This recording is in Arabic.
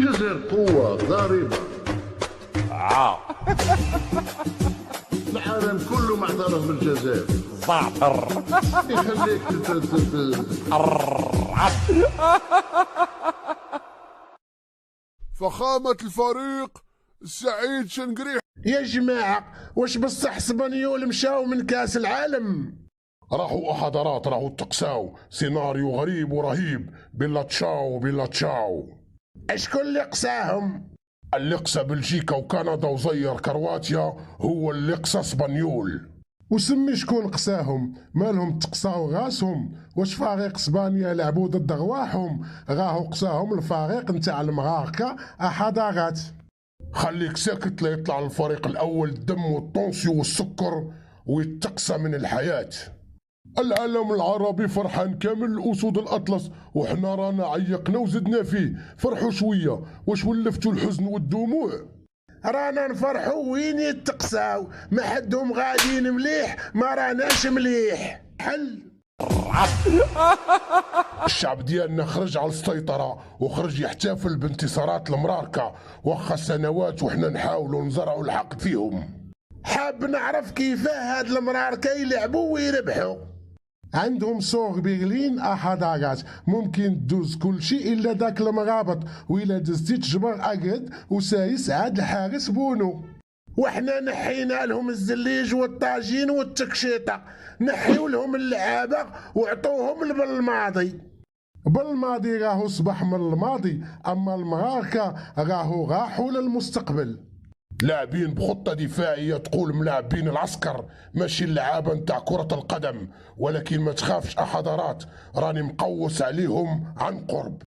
الجزائر قوة ضاربة. العالم كله معترف بالجزائر. زعتر يخليك فخامة الفريق سعيد شنقريح. يا جماعة واش بصح اسبانيول مشاو من كاس العالم؟ راهو حضرات راهو تقساو سيناريو غريب ورهيب. بلا تشاو بلا تشاو. اشكون اللي قساهم؟ اللي قسى بلجيكا وكندا وزير كرواتيا هو اللي قسى اسبانيول. وسمي شكون قساهم؟ مالهم تقساو غاسهم؟ واش فريق اسبانيا لعبوا ضد غواحهم؟ راهو قساهم الفريق نتاع المغاركة حضارات. خليك ساكت لا يطلع الفريق الاول الدم والطونسيو والسكر ويتقسى من الحياة. العالم العربي فرحان كامل الأسود الأطلس وحنا رانا عيقنا وزدنا فيه. فرحوا شوية. واش ولفتوا الحزن والدموع؟ رانا نفرحوا وين يتقساو. ما حدهم غاديين مليح ما راناش مليح. حل الشعب ديالنا خرج على السيطرة وخرج يحتفل بانتصارات المراركة واخا سنوات وحنا نحاولوا نزرعوا الحق فيهم. حاب نعرف كيفاه هاد المراركة يلعبوا ويربحوا. عندهم سوق برلين حضارات ممكن تدوز كل شيء الا داك المرابط وإلا دزتي تجبر اقد وسايس عاد الحارس بونو. وحنا نحينا لهم الزليج والطاجين والتكشيطة. نحيو لهم اللعابة وعطوهم بالماضي. بالماضي راهو صبح من الماضي اما المراركة راهو راحوا للمستقبل. لاعبين بخطة دفاعية تقول ملاعبين العسكر ماشي اللعابة نتاع كرة القدم. ولكن ما تخافش حضرات راني مقوس عليهم عن قرب.